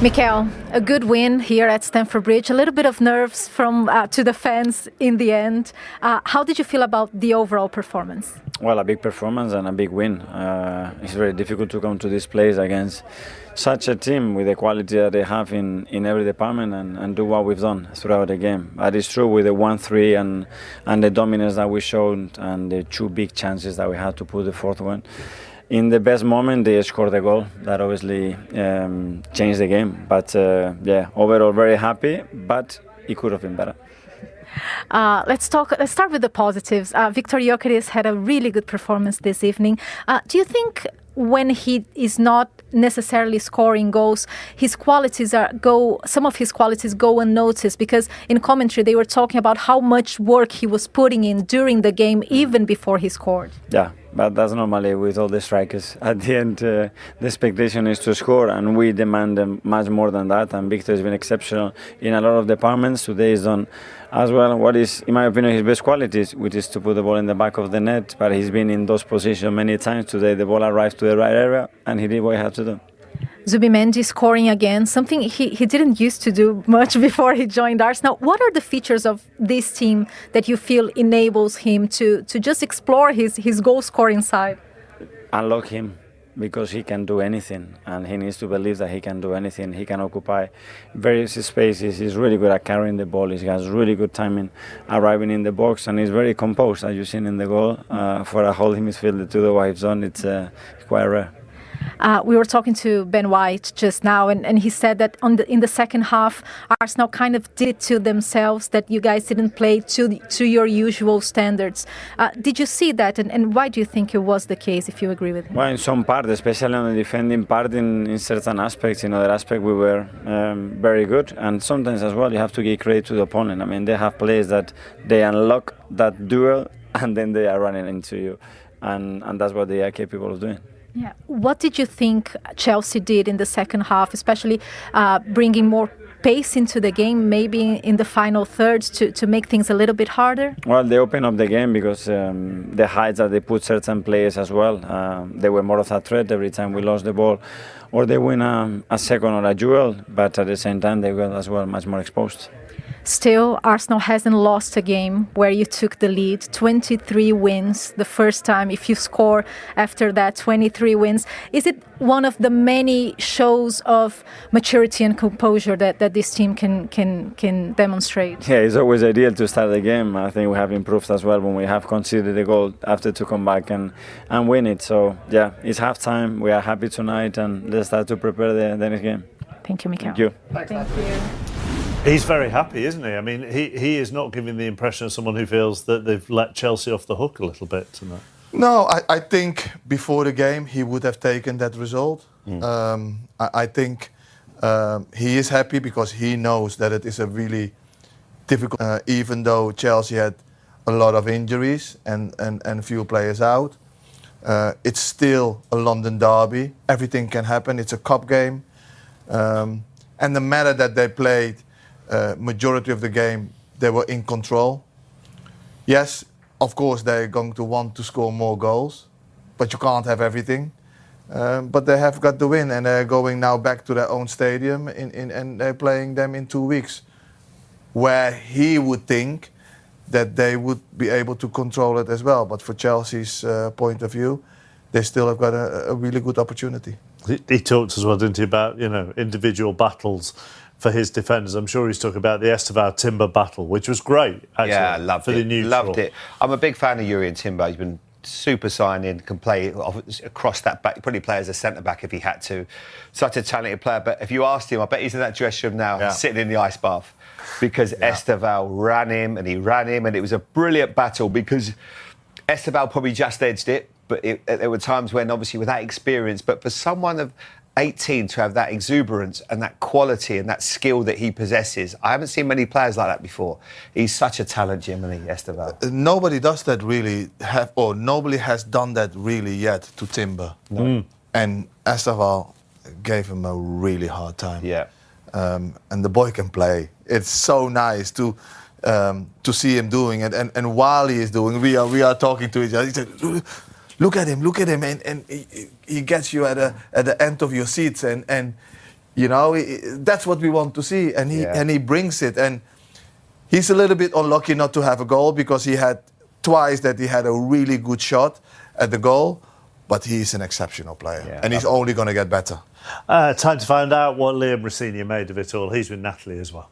Mikel, a good win here at Stamford Bridge. A little bit of nerves from to the fans in the end. How did you feel about the overall performance? Well, a big performance and a big win. It's very difficult to come to this place against such a team with the quality that they have in every department and do what we've done throughout the game. But it's true with the 1-3 and the dominance that we showed and the two big chances that we had to put the fourth one. In the best moment, they scored a goal that obviously changed the game. But yeah, overall very happy, but it could have been better. Let's start with the positives. Victor Gyokeres had a really good performance this evening. Do you think when he is not necessarily scoring goals, some of his qualities go unnoticed? Because in commentary they were talking about how much work he was putting in during the game, even before he scored. Yeah, but that's normally with all the strikers. At the end, the expectation is to score, and we demand them much more than that. And Victor has been exceptional in a lot of departments. Today he's done as well what is, in my opinion, his best qualities, which is to put the ball in the back of the net. But he's been in those positions many times. Today the ball arrived to the right area, and he did what he had to do. Zubimendi scoring again, something he didn't used to do much before he joined Arsenal. What are the features of this team that you feel enables him to just explore his goal-scoring side? Unlock him, because he can do anything, and he needs to believe that he can do anything. He can occupy various spaces. He's really good at carrying the ball. He has really good timing arriving in the box, and he's very composed, as you've seen in the goal. For a holding midfielder to do what he's done, it's quite rare. We were talking to Ben White just now, and he said that in the second half, Arsenal kind of did it to themselves, that you guys didn't play to your usual standards. Did you see that, and why do you think it was the case, if you agree with him? Well, in some part, especially on the defending part, in certain aspects. In other aspects, we were very good, and sometimes as well, you have to give credit to the opponent. I mean, they have players that they unlock that duel, and then they are running into you, and that's what they are capable of doing. Yeah. What did you think Chelsea did in the second half, especially bringing more pace into the game, maybe in the final thirds to make things a little bit harder? Well, they opened up the game because the heights that they put certain players as well, they were more of a threat every time we lost the ball, or they win a second or a duel, but at the same time they were as well much more exposed. Still, Arsenal hasn't lost a game where you took the lead. 23 wins, the first time. If you score after that, 23 wins. Is it one of the many shows of maturity and composure that this team can demonstrate? Yeah, it's always ideal to start the game. I think we have improved as well when we have conceded a goal after to come back and win it. So, yeah, it's half-time. We are happy tonight, and let's start to prepare the next game. Thank you, Mikel. Thank you. Thank you. He's very happy, isn't he? I mean, he is not giving the impression of someone who feels that they've let Chelsea off the hook a little bit tonight. No, I think before the game he would have taken that result. I think he is happy because he knows that it is a really difficult... even though Chelsea had a lot of injuries and a few players out, it's still a London derby. Everything can happen. It's a cup game. And the matter that they played... majority of the game, they were in control. Yes, of course, they're going to want to score more goals, but you can't have everything. But they have got the win, and they're going now back to their own stadium, and they're playing them in 2 weeks, where he would think that they would be able to control it as well. But for Chelsea's point of view, they still have got a really good opportunity. He talked as well, didn't he, about individual battles for his defenders. I'm sure he's talking about the Estevao Timber battle, which was great, actually. Yeah, loved for it. The neutral. Loved it. I'm a big fan of Jurrien Timber. He's been super signing, can play across that back, probably play as a centre-back if he had to. Such a talented player. But if you asked him, I bet he's in that dressing room now, sitting in the ice bath, because Estevao ran him, and it was a brilliant battle, because Estevao probably just edged it, but there were times when, obviously, with that experience, but for someone of 18 to have that exuberance and that quality and that skill that he possesses, I haven't seen many players like that before. He's such a talent, Jimmy Estevao. Nobody does that really, nobody has done that really yet to Timber. No. And Estevao gave him a really hard time. Yeah. And the boy can play. It's so nice to see him doing it. And while he is doing, we are talking to each other. He said, look at him, and he gets you at the end of your seats, and You know, that's what we want to see, and he brings it. And he's a little bit unlucky not to have a goal, because he had twice that he had a really good shot at the goal. But he's an exceptional player, and he's only going to get better. Time to find out what Liam Rosenior made of it all. He's with Natalie as well.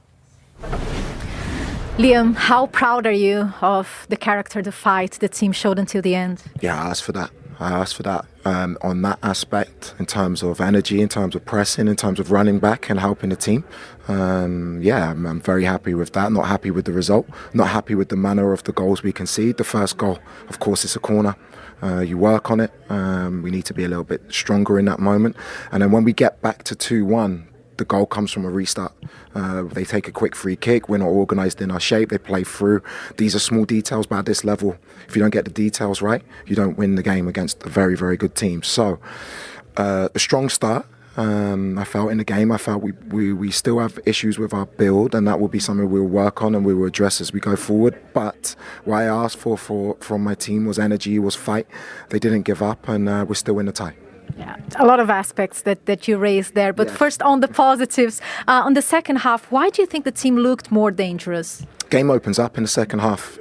Liam, how proud are you of the character, the fight the team showed until the end? Yeah, I asked for that. On that aspect, in terms of energy, in terms of pressing, in terms of running back and helping the team. I'm very happy with that. Not happy with the result. Not happy with the manner of the goals we concede. The first goal, of course, it's a corner. You work on it. We need to be a little bit stronger in that moment. And then when we get back to 2-1, the goal comes from a restart. They take a quick free kick. We're not organised in our shape. They play through. These are small details, but at this level, if you don't get the details right, you don't win the game against a very, very good team. So, a strong start. I felt in the game. I felt we still have issues with our build, and that will be something we'll work on and we will address as we go forward. But what I asked for from my team was energy, was fight. They didn't give up, and we're still in the tie. Yeah, a lot of aspects that you raised there. But first, on the positives, on the second half, why do you think the team looked more dangerous? Game opens up in the second half.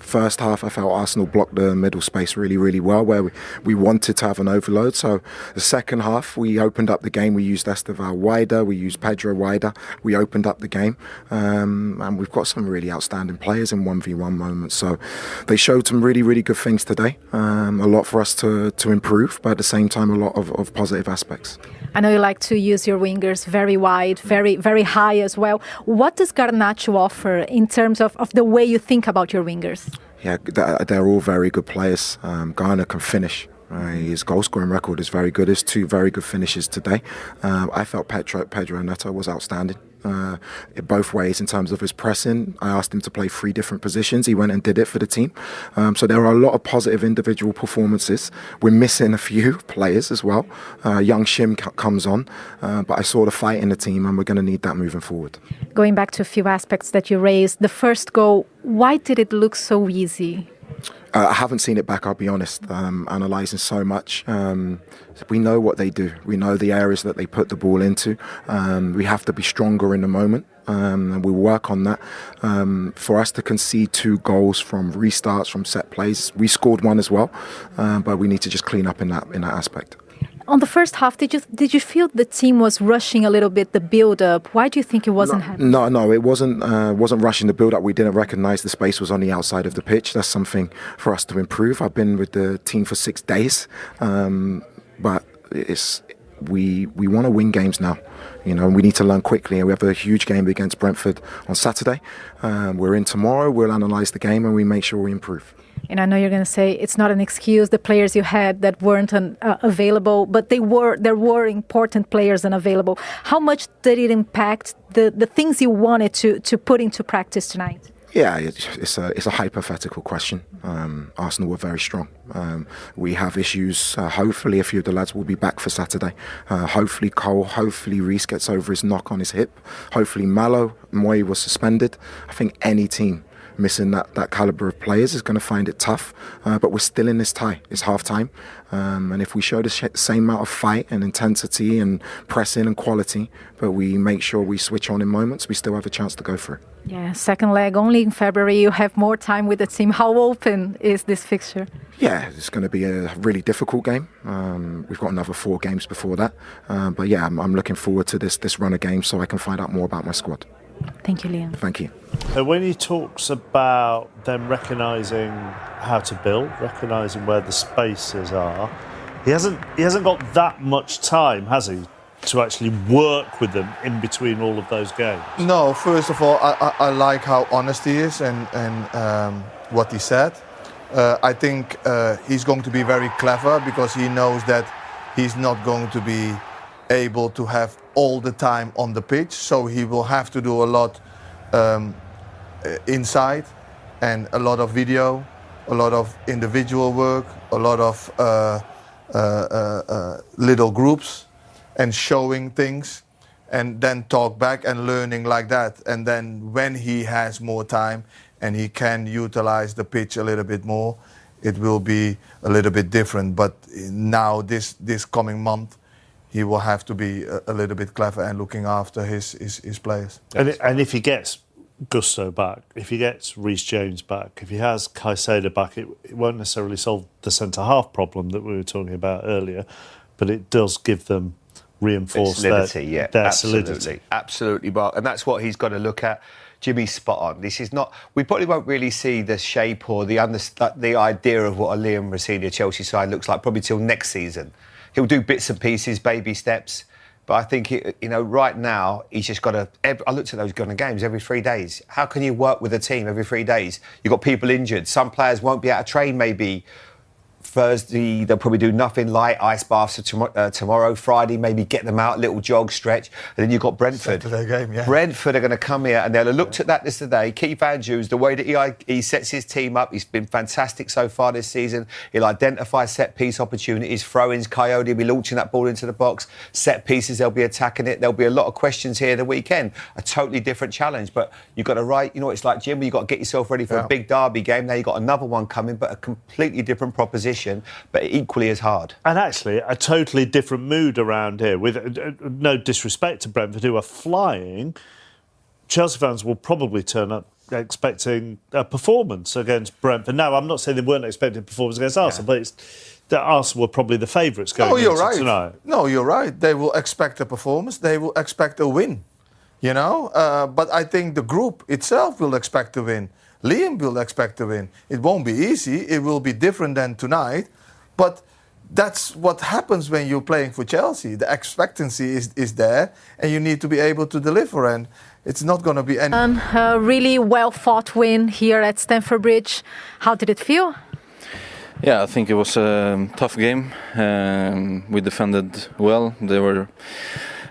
First half, I felt Arsenal blocked the middle space really, really well, where we wanted to have an overload. So the second half, we opened up the game. We used Esteval wider. We used Pedro wider. We opened up the game. And we've got some really outstanding players in 1v1 moments. So they showed some really, really good things today. A lot for us to improve, but at the same time, a lot of positive aspects. I know you like to use your wingers very wide, very, very high as well. What does Garnacho offer in terms of the way you think about your wingers? Yeah, they're all very good players. Garner can finish. His goal scoring record is very good. His two very good finishes today. I felt Pedro Neto was outstanding. Both ways in terms of his pressing. I asked him to play 3 different positions. He went and did it for the team. So there are a lot of positive individual performances. We're missing a few players as well. Young Shim comes on, but I saw the fight in the team, and we're going to need that moving forward. Going back to a few aspects that you raised, the first goal, why did it look so easy? I haven't seen it back, I'll be honest, analysing so much. We know what they do. We know the areas that they put the ball into. We have to be stronger in the moment, and we work on that. For us to concede 2 goals from restarts, from set plays, we scored 1 as well, but we need to just clean up in that aspect. On the first half, did you feel the team was rushing a little bit the build-up? Why do you think it wasn't happening? No, it wasn't rushing the build-up. We didn't recognise the space was on the outside of the pitch. That's something for us to improve. I've been with the team for 6 days, but we want to win games now. You know, we need to learn quickly, and we have a huge game against Brentford on Saturday. We're in tomorrow. We'll analyse the game, and we make sure we improve. And I know you're going to say it's not an excuse, the players you had that weren't available, but there were important players unavailable. How much did it impact the things you wanted to put into practice tonight? Yeah, it's a hypothetical question. Arsenal were very strong. We have issues. Hopefully a few of the lads will be back for Saturday. Hopefully Cole, hopefully Reece gets over his knock on his hip. Hopefully Moy was suspended. I think any team missing that calibre of players is going to find it tough, but we're still in this tie. It's half time, and if we show the same amount of fight and intensity and pressing and quality, but we make sure we switch on in moments, we still have a chance to go through. Yeah, second leg only in February. You have more time with the team. How open is this fixture? Yeah, it's going to be a really difficult game. We've got another 4 games before that, but yeah, I'm looking forward to this run of games so I can find out more about my squad. Thank you, Liam. Thank you. When he talks about them recognising how to build, recognising where the spaces are, he hasn't got that much time, has he, to actually work with them in between all of those games? No, first of all, I like how honest he is and what he said. I think he's going to be very clever, because he knows that he's not going to be able to have all the time on the pitch, so he will have to do a lot inside, and a lot of video, a lot of individual work, a lot of little groups, and showing things, and then talk back and learning like that. And then when he has more time and he can utilize the pitch a little bit more, it will be a little bit different. But now this coming month, he will have to be a little bit clever and looking after his players. And if he gets Gusto back, if he gets Reece James back, if he has Caicedo back, it won't necessarily solve the centre-half problem that we were talking about earlier, but it does give them reinforce their solidity. Absolutely, Mark. And that's what he's got to look at. Jimmy's spot on. This is not. We probably won't really see the shape or the idea of what a Liam Rosenior Chelsea side looks like probably till next season. He'll do bits and pieces, baby steps. But I think, right now, he's just got to... I looked at those games every 3 days. How can you work with a team every 3 days? You've got people injured. Some players won't be able to train maybe Thursday. They'll probably do nothing light, ice baths tomorrow. Friday, maybe get them out, little jog, stretch. And then you've got Brentford. Saturday game, yeah. Brentford are going to come here and they'll have looked at that yesterday. Keith Andrews, the way that he sets his team up, he's been fantastic so far this season. He'll identify set-piece opportunities, throw-ins, Coyote will be launching that ball into the box. Set pieces, they'll be attacking it. There'll be a lot of questions here the weekend. A totally different challenge. But you've got to it's like, Jim, you've got to get yourself ready for a big derby game. Now you've got another one coming, but a completely different proposition, but equally as hard. And actually, a totally different mood around here. With no disrespect to Brentford, who are flying, Chelsea fans will probably turn up expecting a performance against Brentford. Now, I'm not saying they weren't expecting a performance against Arsenal, but it's that Arsenal were probably the favourites going into tonight. No, you're right. They will expect a performance. They will expect a win, But I think the group itself will expect a win. Liam will expect a win. It won't be easy. It will be different than tonight. But that's what happens when you're playing for Chelsea. The expectancy is there, and you need to be able to deliver. And it's not going to be any... A really well-fought win here at Stamford Bridge. How did it feel? Yeah, I think it was a tough game. We defended well. They were,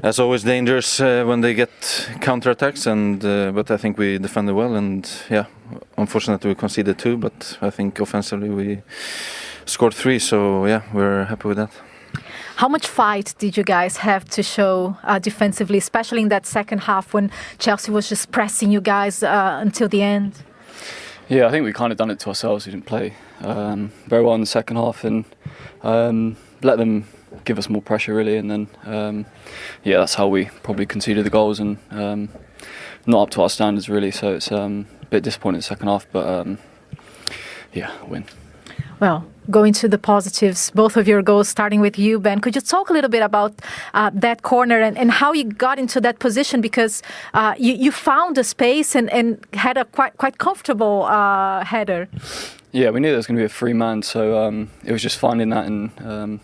as always, dangerous when they get counterattacks, but I think we defended well. And yeah, unfortunately we conceded 2, but I think offensively we scored 3. So yeah, we're happy with that. How much fight did you guys have to show defensively, especially in that second half when Chelsea was just pressing you guys until the end? Yeah, I think we kind of done it to ourselves. We didn't play very well in the second half and let them give us more pressure really, and then that's how we probably conceded the goals and not up to our standards really. So it's a bit disappointing in the second half, but win. Well, going to the positives, both of your goals, starting with you, Ben. Could you talk a little bit about that corner and how you got into that position? Because you found a space and had a quite comfortable header. Yeah, we knew there was going to be a free man, so it was just finding that and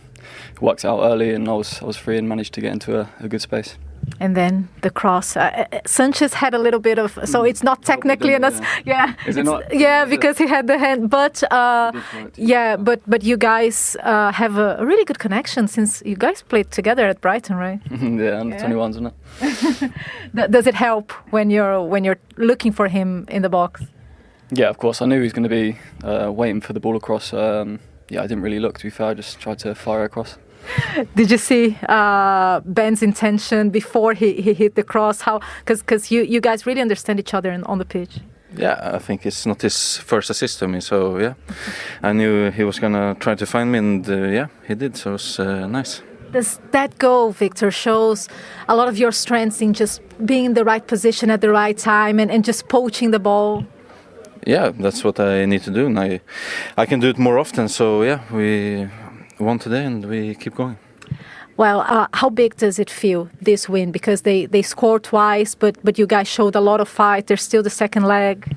worked out early, and I was free and managed to get into a good space. And then the cross. Sanchez had a little bit of, so it's not technically an Is it not? Yeah, because he had the hand. But but you guys have a really good connection since you guys played together at Brighton, right? Yeah, under 21s, isn't it? Does it help when you're looking for him in the box? Yeah, of course. I knew he was going to be waiting for the ball across. I didn't really look, to be fair. I just tried to fire across. Did you see Ben's intention before he hit the cross? How? Because you guys really understand each other on the pitch. Yeah, I think it's not his first assist to me, so yeah, I knew he was gonna try to find me, and he did. So it was nice. Does that goal, Victor, shows a lot of your strengths in just being in the right position at the right time and just poaching the ball? Yeah, that's what I need to do, and I can do it more often. So yeah, we won today and we keep going. Well, how big does it feel, this win? Because they scored twice, but you guys showed a lot of fight. There's still the second leg.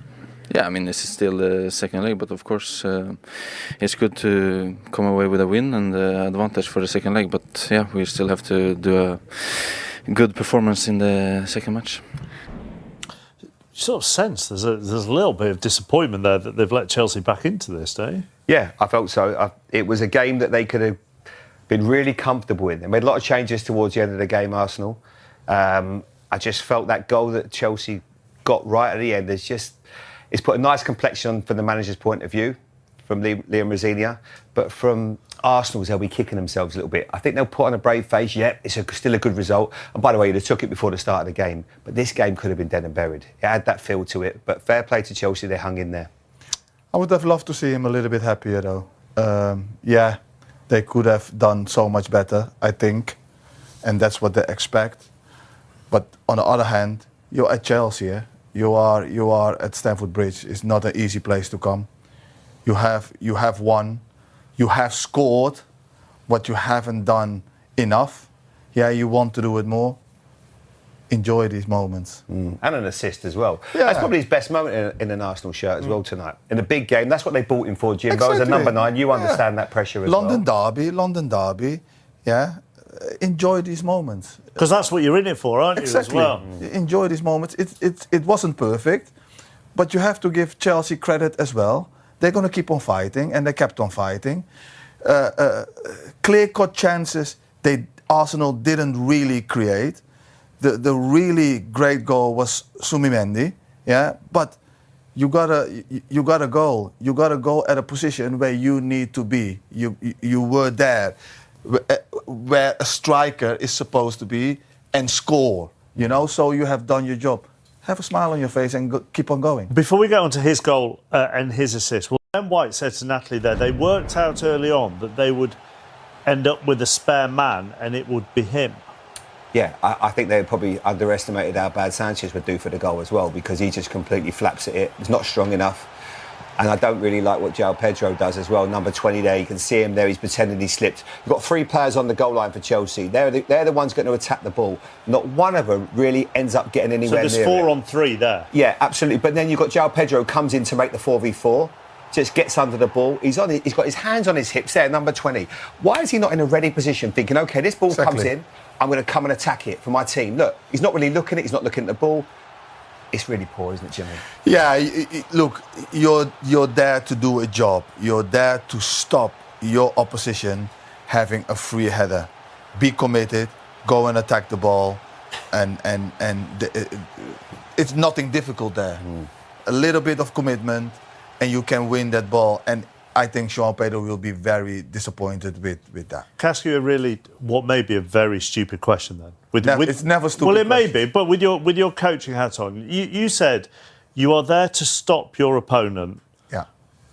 Yeah, I mean, this is still the second leg, but of course it's good to come away with a win and advantage for the second leg. But yeah, we still have to do a good performance in the second match. You sort of sense there's a little bit of disappointment there that they've let Chelsea back into this, don't you? Yeah, I felt so. It was a game that they could have been really comfortable in. They made a lot of changes towards the end of the game, Arsenal. I just felt that goal that Chelsea got right at the end, it's put a nice complexion on from the manager's point of view, from Liam Rosenior, but from Arsenal's, they'll be kicking themselves a little bit. I think they'll put on a brave face. Yep, it's still a good result. And by the way, they took it before the start of the game. But this game could have been dead and buried. It had that feel to it. But fair play to Chelsea, they hung in there. I would have loved to see him a little bit happier, though. They could have done so much better, I think. and that's what they expect. But on the other hand, you're at Chelsea. Eh? You are at Stamford Bridge. It's not an easy place to come. You have won. You have scored, but you haven't done enough. Yeah, you want to do it more. Enjoy these moments. And an assist as well. Yeah. That's probably his best moment in an Arsenal shirt as well tonight. In a big game, that's what they bought him for, Jim. But as a number 9, you understand that pressure as London Derby. Yeah, enjoy these moments. Because that's what you're in it for, aren't you, Exactly. as well? Enjoy these moments. It wasn't perfect, but you have to give Chelsea credit as well. They're going to keep on fighting, and they kept on fighting. Clear-cut chances Arsenal didn't really create. The really great goal was Sumimendi, yeah. But you got a goal. You got to go at a position where you need to be. You were there, where a striker is supposed to be and score. You know, so you have done your job. Have a smile on your face and keep on going. Before we get on to his goal and his assist, well, Ben White said to Natalie there, they worked out early on that they would end up with a spare man and it would be him. Yeah, I think they probably underestimated how bad Sanchez would do for the goal as well, because he just completely flaps at it. He's not strong enough. And I don't really like what João Pedro does as well. Number 20 there, you can see him there, he's pretending he slipped. You've got 3 players on the goal line for Chelsea. They're the ones going to attack the ball. Not one of them really ends up getting anywhere near it. So there's 4 on 3 there. Yeah, absolutely. But then you've got João Pedro who comes in to make the 4v4. Just gets under the ball. He's got his hands on his hips there, number 20. Why is he not in a ready position thinking, OK, this ball comes in, I'm going to come and attack it for my team? Look, he's not really looking at it, he's not looking at the ball. It's really poor, isn't it, Jimmy? Yeah, look, you're there to do a job. You're there to stop your opposition having a free header. Be committed, go and attack the ball, and it's nothing difficult there. A little bit of commitment, and you can win that ball. And I think João Pedro will be very disappointed with that. Can I ask you what may be a very stupid question then? It's never stupid. Well, it may be, but with your coaching hat on, you said you are there to stop your opponent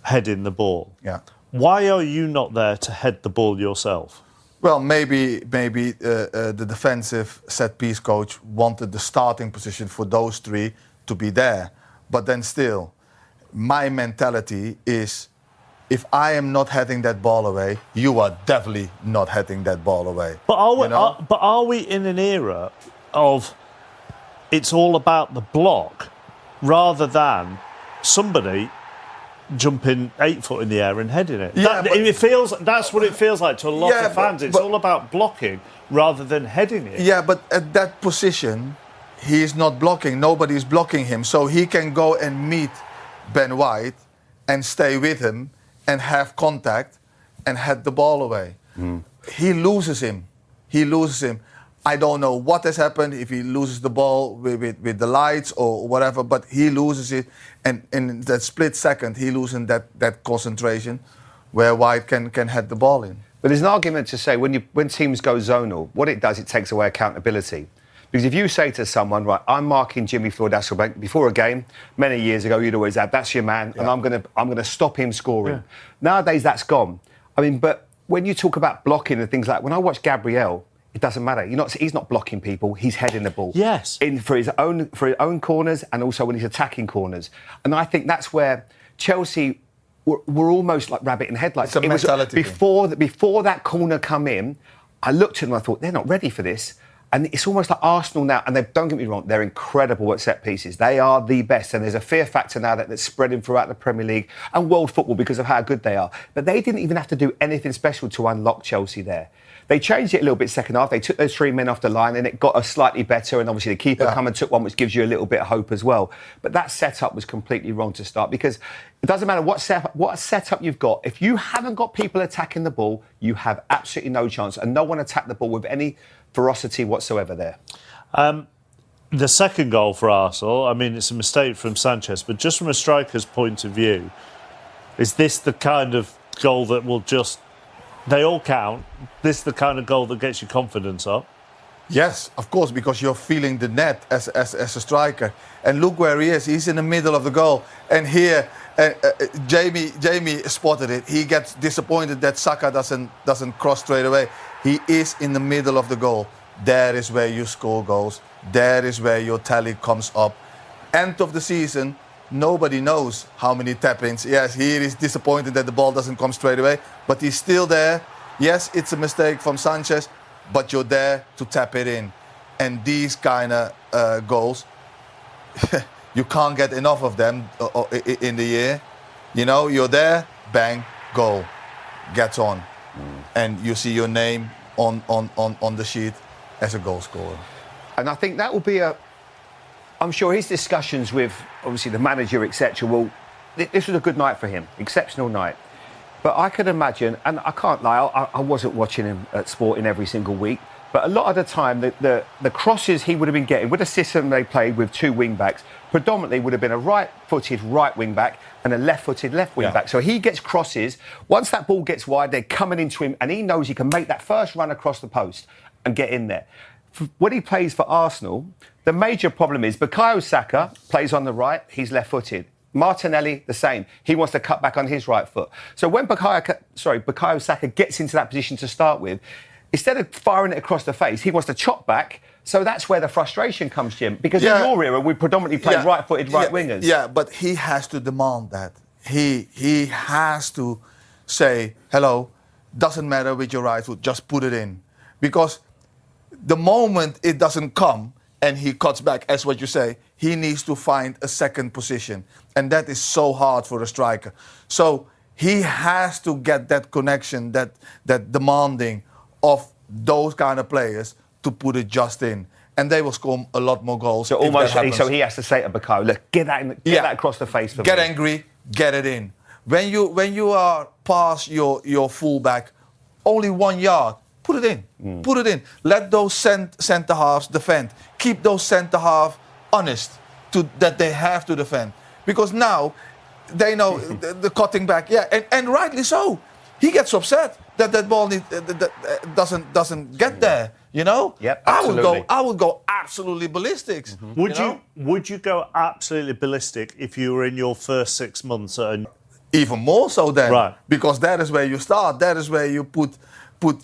heading the ball. Yeah. Why are you not there to head the ball yourself? Well, maybe the defensive set-piece coach wanted the starting position for those 3 to be there. But then still, my mentality is, if I am not heading that ball away, you are definitely not heading that ball away. But are we in an era of it's all about the block rather than somebody jumping 8 foot in the air and heading it? Yeah, That's what it feels like to a lot of fans. It's all about blocking rather than heading it. Yeah, but at that position, he is not blocking. Nobody is blocking him. So he can go and meet Ben White and stay with him and have contact and head the ball away. He loses him. I don't know what has happened, if he loses the ball with the lights or whatever, but he loses it. And in that split second, he loses that concentration where White can head the ball in. But there's an argument to say when teams go zonal, what it does, it takes away accountability. Because if you say to someone, right, I'm marking Jimmy Floyd-Hasselbank before a game, many years ago, you'd always have, that's your man, and I'm gonna stop him scoring. Yeah. Nowadays, that's gone. I mean, but when you talk about blocking and things like, when I watch Gabriel, it doesn't matter. He's not blocking people. He's heading the ball. Yes. For his own corners, and also when he's attacking corners. And I think that's where Chelsea were almost like rabbit in headlights. It's a mentality thing. Before that corner come in, I looked at them and I thought, they're not ready for this. And it's almost like Arsenal now, and don't get me wrong, they're incredible at set pieces. They are the best, and there's a fear factor now that's spreading throughout the Premier League and world football because of how good they are. But they didn't even have to do anything special to unlock Chelsea there. They changed it a little bit second half. They took those 3 men off the line and it got us slightly better. And obviously the keeper come and took one, which gives you a little bit of hope as well. But that setup was completely wrong to start, because it doesn't matter what setup you've got. If you haven't got people attacking the ball, you have absolutely no chance. And no one attacked the ball with any ferocity whatsoever there. The second goal for Arsenal, I mean, it's a mistake from Sanchez, but just from a striker's point of view, is this the kind of goal that will just... They all count. This is the kind of goal that gets you confidence up. Yes, of course, because you're feeling the net as a striker. And look where he is. He's in the middle of the goal. And here, Jamie spotted it. He gets disappointed that Saka doesn't cross straight away. He is in the middle of the goal. there is where you score goals. There is where your tally comes up. End of the season, nobody knows how many tap-ins. Yes, he is disappointed that the ball doesn't come straight away, but he's still there. Yes, it's a mistake from Sanchez, but you're there to tap it in. And these kind of goals, you can't get enough of them in the year. You know, you're there, bang, goal, gets on. And you see your name on the sheet as a goal scorer. And I think that will be I'm sure his discussions with, obviously, the manager, etc. This was a good night for him, exceptional night. But I could imagine, and I can't lie, I wasn't watching him at Sporting every single week, but a lot of the time, the crosses he would have been getting, with a system they played with two wing-backs, predominantly would have been a right-footed right wing-back and a left-footed left wing-back. So he gets crosses. Once that ball gets wide, they're coming into him, and he knows he can make that first run across the post and get in there. When he plays for Arsenal, the major problem is Bukayo Saka plays on the right, he's left-footed. Martinelli, the same. He wants to cut back on his right foot. So when Bukayo Saka gets into that position to start with, instead of firing it across the face, he wants to chop back. So that's where the frustration comes, Jim. Because in your era, we predominantly played right-footed right wingers. Yeah, but he has to demand that. He has to say, hello, doesn't matter with your right foot, just put it in. Because the moment it doesn't come and he cuts back, as what you say, he needs to find a second position. And that is so hard for a striker. So he has to get that connection, that demanding of those kind of players to put it just in. And they will score a lot more goals. So almost, so he has to say to Bukayo, look, get that across the face for me. Get angry, get it in. When you are past your fullback, only 1 yard, put it in. Put it in. Let those centre halves defend. Keep those centre halves honest that they have to defend. Because now they know the cutting back. Yeah, and rightly so. He gets upset that ball doesn't get there. You know. Yep. I would go absolutely ballistics. Would you go absolutely ballistic if you were in your first 6 months at even more so then, right? Because that is where you start. That is where you put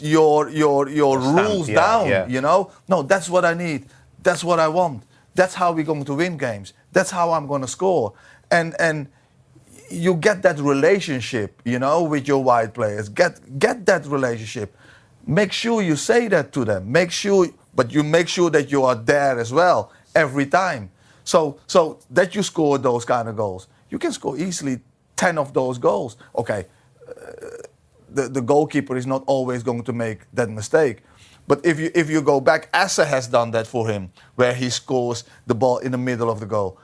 your rules down. Yeah. You know. No, that's what I need. That's what I want. That's how we're going to win games. That's how I'm going to score. And you get that relationship, you know, with your wide players. Get that relationship. Make sure you say that to them. But you make sure that you are there as well every time. So that you score those kind of goals. You can score easily 10 of those goals. Okay, the goalkeeper is not always going to make that mistake. But if you go back, Asa has done that for him, where he scores the ball in the middle of the goal.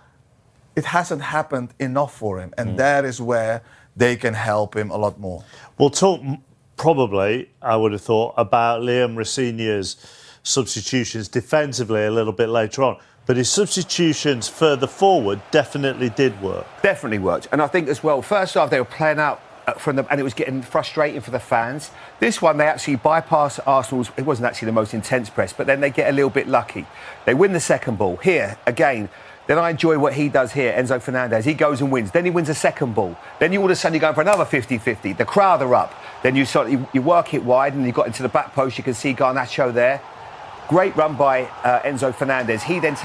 It hasn't happened enough for him, and that is where they can help him a lot more. We'll talk probably, I would have thought, about Liam Rosenior's substitutions defensively a little bit later on. But his substitutions further forward definitely did work. Definitely worked. And I think as well, first half they were playing out and it was getting frustrating for the fans. This one, they actually bypass Arsenal's, it wasn't actually the most intense press, but then they get a little bit lucky. They win the second ball. Here, again, then I enjoy what he does here, Enzo Fernandez. He goes and wins. Then he wins a second ball. Then you all of a sudden you're going for another 50-50. The crowd are up. Then you work it wide and you got into the back post. You can see Garnacho there. Great run by Enzo Fernandez. He then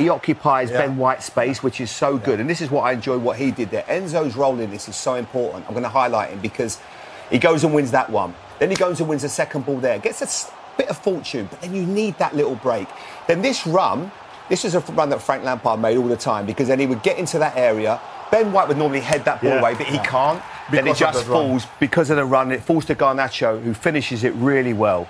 occupies Ben White's space, which is so good. And this is what I enjoy what he did there. Enzo's role in this is so important. I'm going to highlight him because he goes and wins that one. Then he goes and wins a second ball there. Gets a bit of fortune, but then you need that little break. Then this is a run that Frank Lampard made all the time because then he would get into that area. Ben White would normally head that ball away, but he can't. Then it just falls because of the run. It falls to Garnacho, who finishes it really well.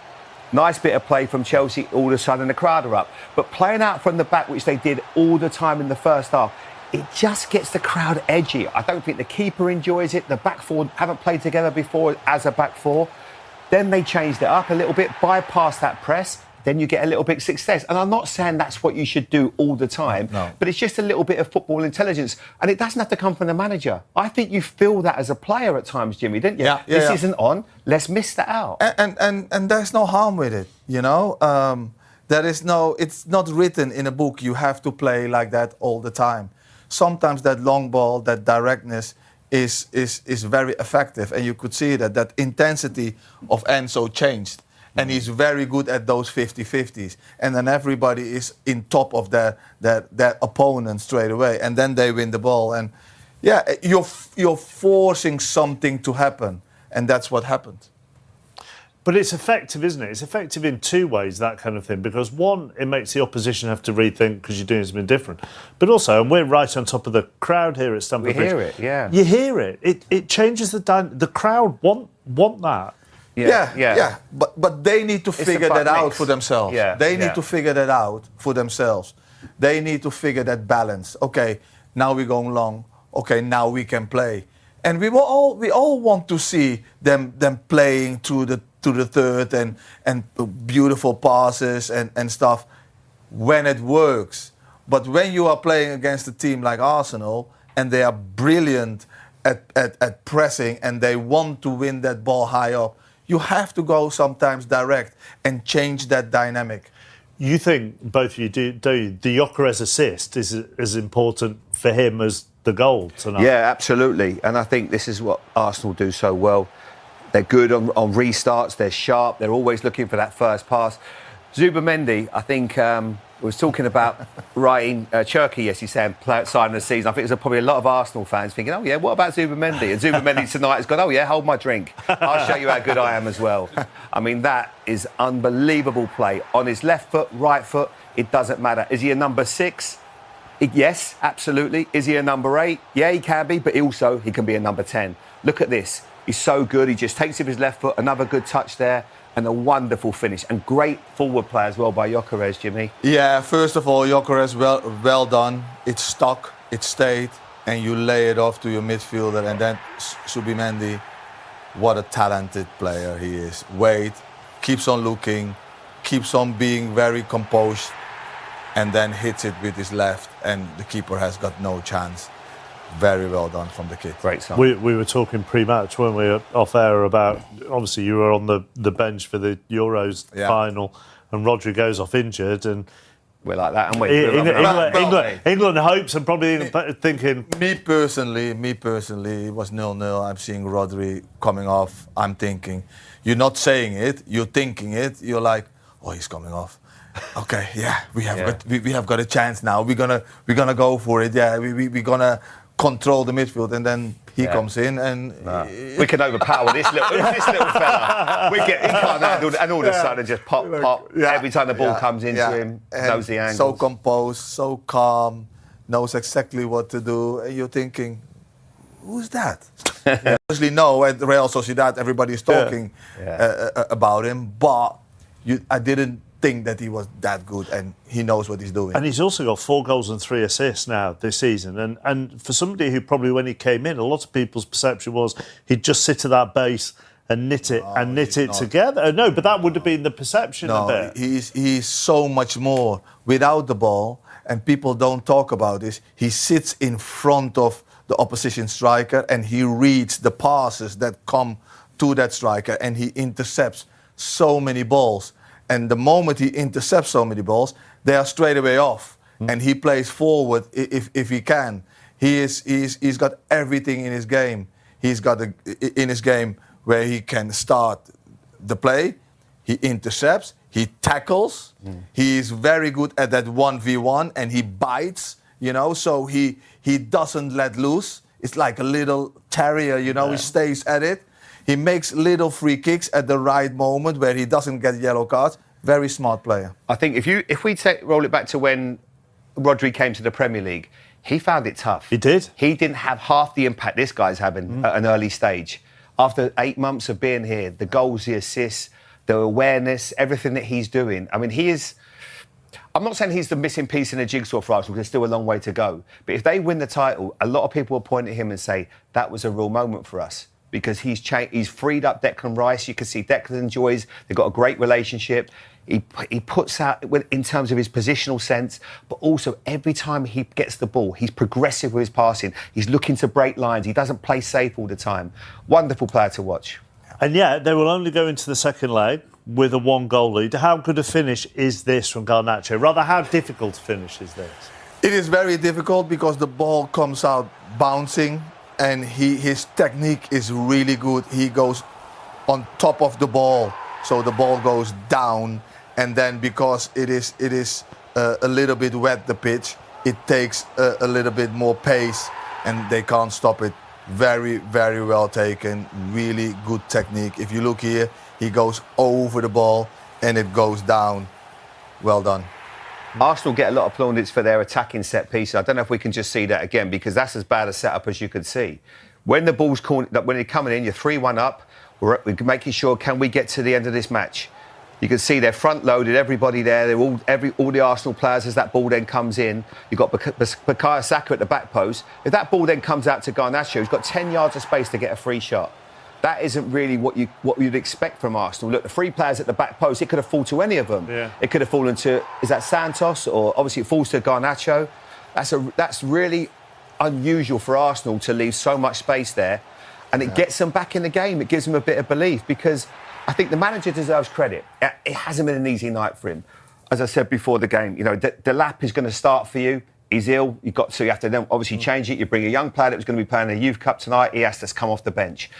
Nice bit of play from Chelsea. All of a sudden, the crowd are up. But playing out from the back, which they did all the time in the first half, it just gets the crowd edgy. I don't think the keeper enjoys it. The back four haven't played together before as a back four. Then they changed it up a little bit, bypass that press. Then you get a little bit of success. And I'm not saying that's what you should do all the time, but it's just a little bit of football intelligence. And it doesn't have to come from the manager. I think you feel that as a player at times, Jimmy, didn't you? This isn't on. Let's miss that out. And there's no harm with it, you know? It's not written in a book, you have to play like that all the time. Sometimes that long ball, that directness is very effective. And you could see that intensity of Enzo changed. And he's very good at those 50-50s. And then everybody is in top of their opponent straight away. And then they win the ball. And yeah, you're forcing something to happen. And that's what happened. But it's effective, isn't it? It's effective in two ways, that kind of thing. Because one, it makes the opposition have to rethink because you're doing something different. But also, and we're right on top of the crowd here at Stamford Bridge. We hear it, yeah. You hear it. It changes the crowd want that. Yeah. But they need to figure that out for themselves. Yeah. They need to figure that out for themselves. They need to figure that balance. Okay, now we're going long. Okay, now we can play. And we all want to see them playing to the third and beautiful passes and stuff when it works. But when you are playing against a team like Arsenal and they are brilliant at pressing and they want to win that ball high up, you have to go sometimes direct and change that dynamic. You think, both of you do the Gyokeres assist is as important for him as the goal tonight? Yeah, absolutely. And I think this is what Arsenal do so well. They're good on restarts, they're sharp, they're always looking for that first pass. Zubimendi, I think, was talking about writing Cherky, yes, he's saying, sign of the season. I think there's probably a lot of Arsenal fans thinking, oh, yeah, what about Zubimendi? And Zubimendi tonight has gone, oh, yeah, hold my drink. I'll show you how good I am as well. I mean, that is unbelievable play. On his left foot, right foot, it doesn't matter. Is he a number 6? Yes, absolutely. Is he a number 8? Yeah, he can be, but also he can be a number 10. Look at this. He's so good. He just takes it with his left foot. Another good touch there. And a wonderful finish. And great forward play as well by Gyokeres, Jimmy. Yeah, first of all, Gyokeres, well done. It stuck, it stayed, and you lay it off to your midfielder. And then Zubimendi, what a talented player he is. Wait, keeps on looking, keeps on being very composed, and then hits it with his left. And the keeper has got no chance. Very well done from the kid. Great son. We were talking pre-match, weren't we, off air about, obviously you were on the bench for the Euros final and Rodri goes off injured and we're like that, and England hopes and probably thinking... Me personally, it was 0-0. I'm seeing Rodri coming off. I'm thinking, you're not saying it, you're thinking it. You're like, oh, he's coming off. Okay, yeah, we have got a chance now. We're gonna go for it. Yeah, we're gonna control the midfield, and then he comes in and we can overpower this little fella. He can't handle, and all of a sudden just pop. Yeah. Every time the ball comes into him, knows the angles. So composed, so calm, knows exactly what to do. And you're thinking, who's that? Obviously, no. At Real Sociedad, everybody's talking about him, but I didn't think that he was that good, and he knows what he's doing. And he's also got 4 goals and 3 assists now this season. And for somebody who probably, when he came in, a lot of people's perception was he'd just sit to that base and knit it together. No, but that would have been the perception a bit. He's so much more without the ball, and people don't talk about this. He sits in front of the opposition striker and he reads the passes that come to that striker, and he intercepts so many balls. And the moment he intercepts so many balls, they are straight away off. And he plays forward if he can. He's got everything in his game. He's got in his game where he can start the play, he intercepts, he tackles. He is very good at that 1v1, and he bites, so he doesn't let loose. It's like a little terrier, he stays at it. He makes little free kicks at the right moment where he doesn't get yellow cards. Very smart player. I think if we roll it back to when Rodri came to the Premier League, he found it tough. He did. He didn't have half the impact this guy's having at an early stage. After 8 months of being here, the goals, the assists, the awareness, everything that he's doing. I mean, he is... I'm not saying he's the missing piece in the jigsaw for Arsenal, because there's still a long way to go. But if they win the title, a lot of people will point at him and say, that was a real moment for us. Because he's freed up Declan Rice. You can see Declan enjoys. They've got a great relationship. He puts out in terms of his positional sense, but also every time he gets the ball, he's progressive with his passing. He's looking to break lines. He doesn't play safe all the time. Wonderful player to watch. And yet they will only go into the second leg with a 1-goal lead. How good a finish is this from Garnacho? Rather, how difficult a finish is this? It is very difficult because the ball comes out bouncing. And his technique is really good. He goes on top of the ball so the ball goes down, and then because it is a little bit wet, the pitch, it takes a little bit more pace, and they can't stop it. Very, very well taken. Really good technique. If you look here, he goes over the ball and it goes down. Well done. Arsenal get a lot of plaudits for their attacking set pieces. I don't know if we can just see that again, because that's as bad a setup as you could see. When the ball's when you're coming in, you're 3-1 up. We're making sure, can we get to the end of this match? You can see they're front-loaded, everybody there. They're all the Arsenal players, as that ball then comes in. You've got Bukayo Saka at the back post. If that ball then comes out to Garnacho, he's got 10 yards of space to get a free shot. That isn't really what you'd expect from Arsenal. Look, the three players at the back post, it could have fallen to any of them. Yeah. It could have fallen to, is that Santos? Or obviously it falls to Garnacho. That's really unusual for Arsenal to leave so much space there. And it gets them back in the game. It gives them a bit of belief, because I think the manager deserves credit. It hasn't been an easy night for him. As I said before the game, you know, the lap is going to start for you. He's ill. You have to then obviously change it. You bring a young player that was going to be playing in the Youth Cup tonight. He has to come off the bench.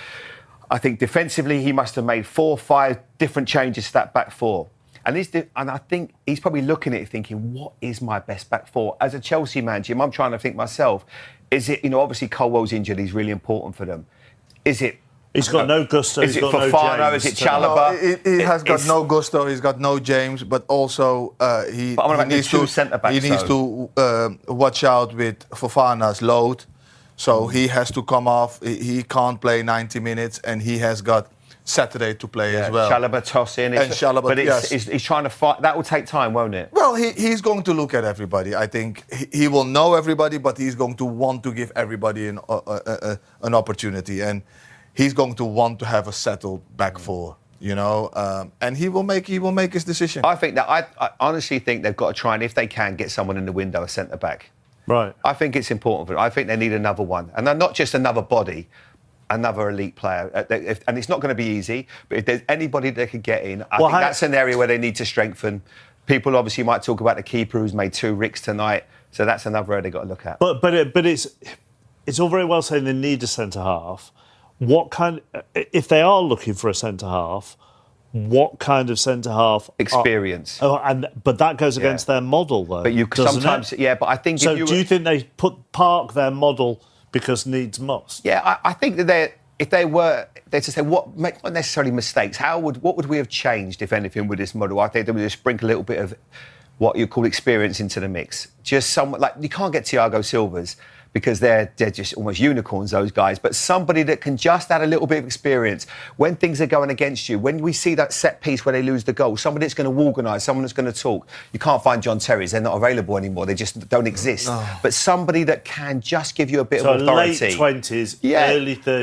I think defensively he must have made 4 or 5 different changes to that back four. And I think he's probably looking at it thinking, what is my best back four? As a Chelsea man, Jim, I'm trying to think myself, is it, you know, obviously Colwell's injured, he's really important for them. Is it... He's got no Gusto. Is it Fofana? Is it Chalobah? No, he has got no Gusto. He's got no James, but also he needs to watch out with Fofana's load. So he has to come off. He can't play 90 minutes, and he has got Saturday to play as well. Chalobah toss in. But he's trying to fight. That will take time, won't it? Well, he's going to look at everybody. I think he will know everybody, but he's going to want to give everybody an opportunity. And he's going to want to have a settled back four, you know, and he will make his decision. I think that I honestly think they've got to try and, if they can, get someone in the window, a centre back. Right. I think it's important for them. I think they need another one, and not just another body, another elite player. And it's not going to be easy, but if there's anybody they could get in, I think that's an area where they need to strengthen. People obviously might talk about the keeper who's made 2 ricks tonight, so that's another area they've got to look at. But it's all very well saying they need a centre half. If they are looking for a centre half, what kind of centre half? Experience. But that goes against their model, though. But you sometimes, but I think. So, do you think they park their model because needs must? Yeah, I think that if they were to say not necessarily mistakes, what would we have changed, if anything, with this model? I think they would just sprinkle a little bit of what you call experience into the mix. Just someone like, you can't get Thiago Silva's, because they're just almost unicorns, those guys. But somebody that can just add a little bit of experience when things are going against you. When we see that set piece where they lose the goal, somebody that's going to organise, someone that's going to talk. You can't find John Terry's; they're not available anymore. They just don't exist. No. But somebody that can just give you a bit of authority. Late 20s, early 30s.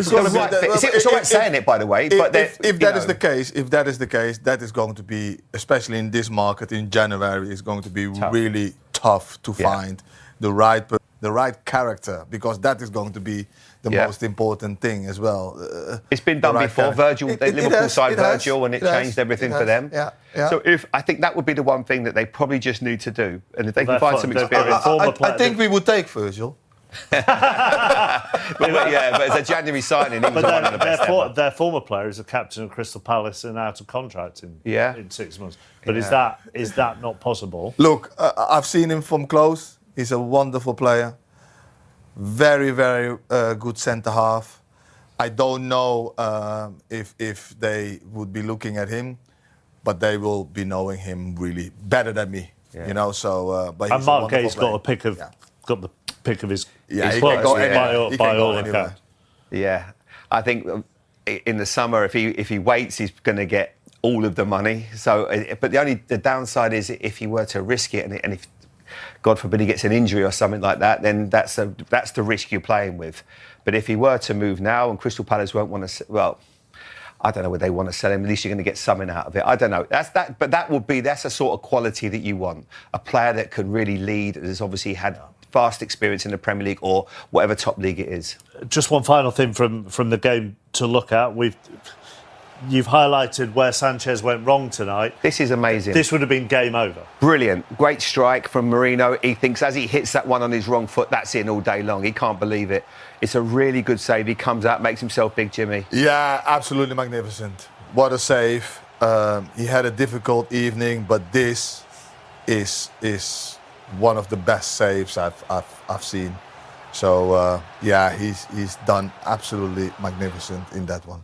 It's all right saying it, by the way. But if that is the case, that is going to be, especially in this market in January, is going to be really tough to find the right character, because that is going to be the most important thing as well. It's been done before. Virgil, Liverpool side Virgil, and it changed everything for them. So I think that would be the one thing that they probably just need to do. And if they can find some experience... I think we would take Virgil. but it's a January signing. He was one of the best their former player is a captain of Crystal Palace and out of contract in 6 months. But is that not possible? Look, I've seen him from close. He's a wonderful player. Very, very good centre half. I don't know if they would be looking at him, but they will be knowing him really better than me. You know, so. But and Mark Gay's got the pick of his. He by all accounts. Yeah, I think in the summer, if he waits, he's going to get all of the money. So, but the downside is if he were to risk it, and if, God forbid, he gets an injury or something like that, then that's the risk you're playing with. But if he were to move now, and Crystal Palace won't want to, well, I don't know whether they want to sell him. At least you're going to get something out of it. I don't know. That's a sort of quality that you want. A player that can really lead, has obviously had vast experience in the Premier League or whatever top league it is. Just one final thing from the game to look at. You've highlighted where Sanchez went wrong tonight. This is amazing. This would have been game over. Brilliant. Great strike from Marino. He thinks as he hits that one on his wrong foot, that's in all day long. He can't believe it. It's a really good save. He comes out, makes himself big, Jimmy. Yeah, absolutely magnificent. What a save. he had a difficult evening, but this is one of the best saves I've seen. So yeah, he's done absolutely magnificent in that one.